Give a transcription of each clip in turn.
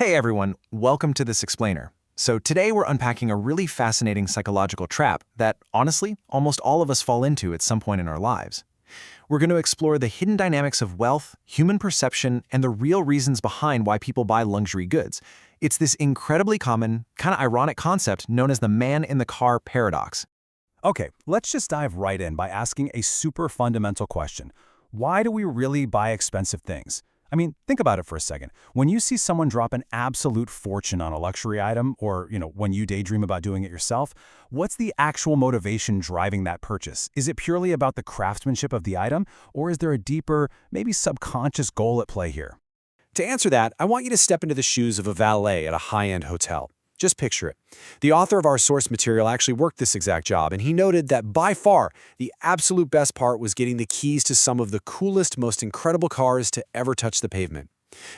Hey everyone, welcome to this explainer. So today we're unpacking a really fascinating psychological trap that, honestly, almost all of us fall into at some point in our lives. We're going to explore the hidden dynamics of wealth, human perception, and the real reasons behind why people buy luxury goods. It's this incredibly common, kind of ironic concept known as the man in the car paradox. Okay, let's just dive right in by asking a super fundamental question. Why do we really buy expensive things? I mean, think about it for a second. When you see someone drop an absolute fortune on a luxury item, or, when you daydream about doing it yourself, what's the actual motivation driving that purchase? Is it purely about the craftsmanship of the item, or is there a deeper, maybe subconscious goal at play here? To answer that, I want you to step into the shoes of a valet at a high-end hotel. Just picture it. The author of our source material actually worked this exact job, and he noted that by far, the absolute best part was getting the keys to some of the coolest, most incredible cars to ever touch the pavement.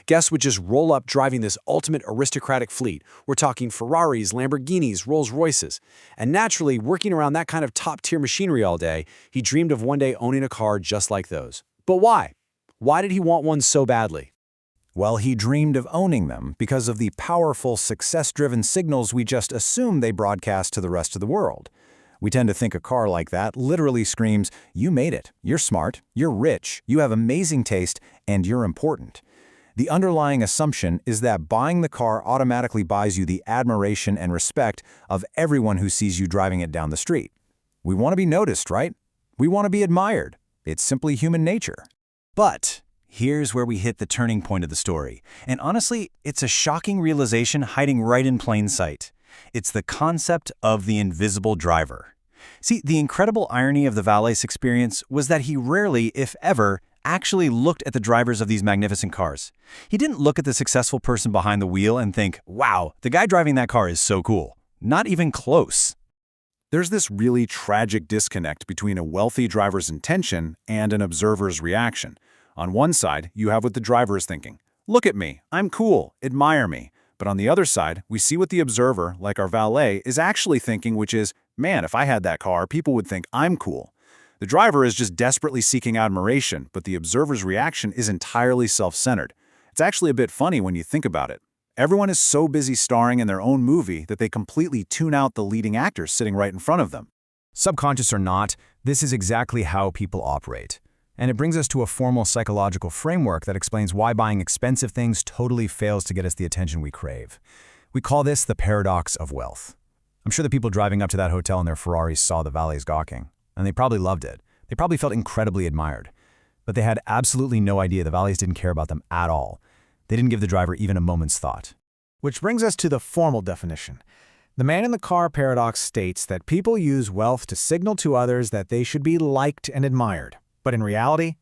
Guests would just roll up driving this ultimate aristocratic fleet. We're talking Ferraris, Lamborghinis, Rolls Royces. And naturally, working around that kind of top-tier machinery all day, he dreamed of one day owning a car just like those. But why? Why did he want one so badly? Well, he dreamed of owning them because of the powerful, success-driven signals we just assume they broadcast to the rest of the world. We tend to think a car like that literally screams, "You made it, you're smart, you're rich, you have amazing taste, and you're important." The underlying assumption is that buying the car automatically buys you the admiration and respect of everyone who sees you driving it down the street. We want to be noticed, right? We want to be admired. It's simply human nature. But here's where we hit the turning point of the story. And honestly, it's a shocking realization hiding right in plain sight. It's the concept of the invisible driver. See, the incredible irony of the valet's experience was that he rarely, if ever, actually looked at the drivers of these magnificent cars. He didn't look at the successful person behind the wheel and think, "Wow, the guy driving that car is so cool." Not even close. There's this really tragic disconnect between a wealthy driver's intention and an observer's reaction. On one side, you have what the driver is thinking. "Look at me, I'm cool, admire me." But on the other side, we see what the observer, like our valet, is actually thinking, which is, "Man, if I had that car, people would think I'm cool." The driver is just desperately seeking admiration, but the observer's reaction is entirely self-centered. It's actually a bit funny when you think about it. Everyone is so busy starring in their own movie that they completely tune out the leading actors sitting right in front of them. Subconscious or not, this is exactly how people operate. And it brings us to a formal psychological framework that explains why buying expensive things totally fails to get us the attention we crave. We call this the paradox of wealth. I'm sure the people driving up to that hotel in their Ferraris saw the valet's gawking, and they probably loved it. They probably felt incredibly admired. But they had absolutely no idea the valets didn't care about them at all. They didn't give the driver even a moment's thought. Which brings us to the formal definition. The man in the car paradox states that people use wealth to signal to others that they should be liked and admired. But in reality,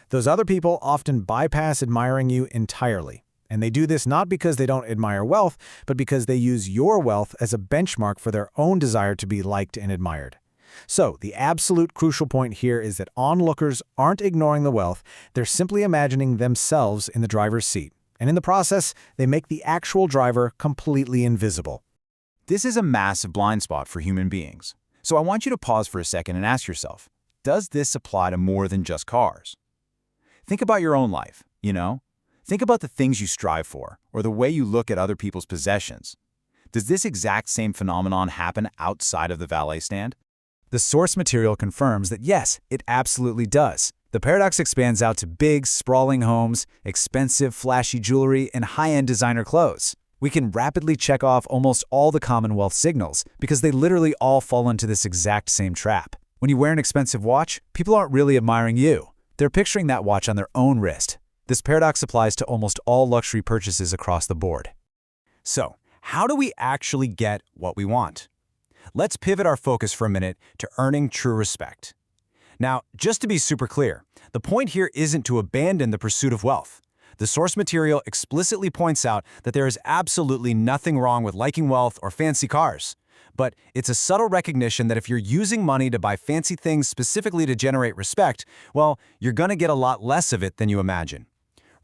those other people often bypass admiring you entirely. And they do this not because they don't admire wealth, but because they use your wealth as a benchmark for their own desire to be liked and admired. So, the absolute crucial point here is that onlookers aren't ignoring the wealth, they're simply imagining themselves in the driver's seat. And in the process, they make the actual driver completely invisible. This is a massive blind spot for human beings. So I want you to pause for a second and ask yourself, does this apply to more than just cars? Think about your own life, Think about the things you strive for, or the way you look at other people's possessions. Does this exact same phenomenon happen outside of the valet stand? The source material confirms that yes, it absolutely does. The paradox expands out to big, sprawling homes, expensive, flashy jewelry, and high-end designer clothes. We can rapidly check off almost all the Commonwealth signals because they literally all fall into this exact same trap. When you wear an expensive watch, people aren't really admiring you. They're picturing that watch on their own wrist. This paradox applies to almost all luxury purchases across the board. So, how do we actually get what we want? Let's pivot our focus for a minute to earning true respect. Now, just to be super clear, the point here isn't to abandon the pursuit of wealth. The source material explicitly points out that there is absolutely nothing wrong with liking wealth or fancy cars. But it's a subtle recognition that if you're using money to buy fancy things specifically to generate respect, well, you're going to get a lot less of it than you imagine.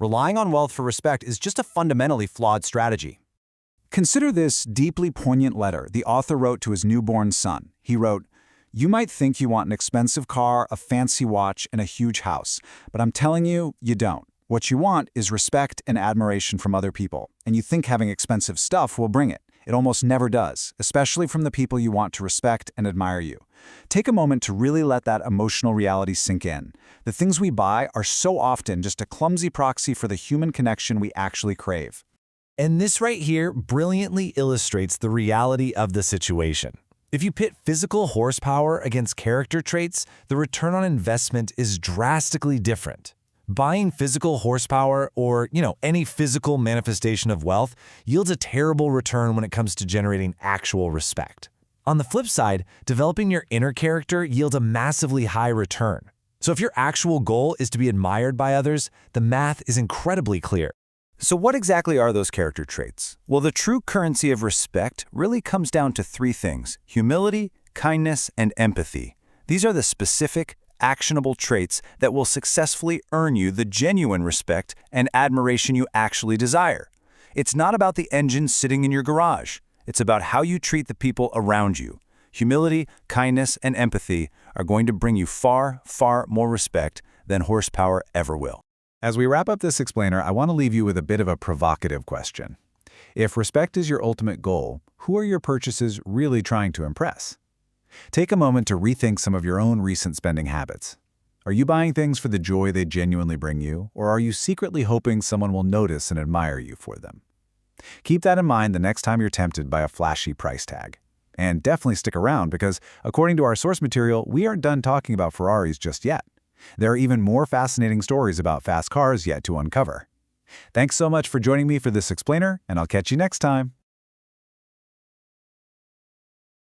Relying on wealth for respect is just a fundamentally flawed strategy. Consider this deeply poignant letter the author wrote to his newborn son. He wrote, "You might think you want an expensive car, a fancy watch, and a huge house, but I'm telling you, you don't. What you want is respect and admiration from other people, and you think having expensive stuff will bring it. It almost never does, especially from the people you want to respect and admire you. Take a moment to really let that emotional reality sink in. The things we buy are so often just a clumsy proxy for the human connection we actually crave. And this right here brilliantly illustrates the reality of the situation. If you pit physical horsepower against character traits, the return on investment is drastically different. Buying physical horsepower or, any physical manifestation of wealth yields a terrible return when it comes to generating actual respect. On the flip side, developing your inner character yields a massively high return. So if your actual goal is to be admired by others, the math is incredibly clear. So what exactly are those character traits? Well, the true currency of respect really comes down to three things: humility, kindness, and empathy. These are the specific, actionable traits that will successfully earn you the genuine respect and admiration you actually desire. It's not about the engine sitting in your garage. It's about how you treat the people around you. Humility, kindness, and empathy are going to bring you far, far more respect than horsepower ever will. As we wrap up this explainer, I want to leave you with a bit of a provocative question. If respect is your ultimate goal, who are your purchases really trying to impress? Take a moment to rethink some of your own recent spending habits. Are you buying things for the joy they genuinely bring you, or are you secretly hoping someone will notice and admire you for them? Keep that in mind the next time you're tempted by a flashy price tag. And definitely stick around because, according to our source material, we aren't done talking about Ferraris just yet. There are even more fascinating stories about fast cars yet to uncover. Thanks so much for joining me for this explainer, and I'll catch you next time.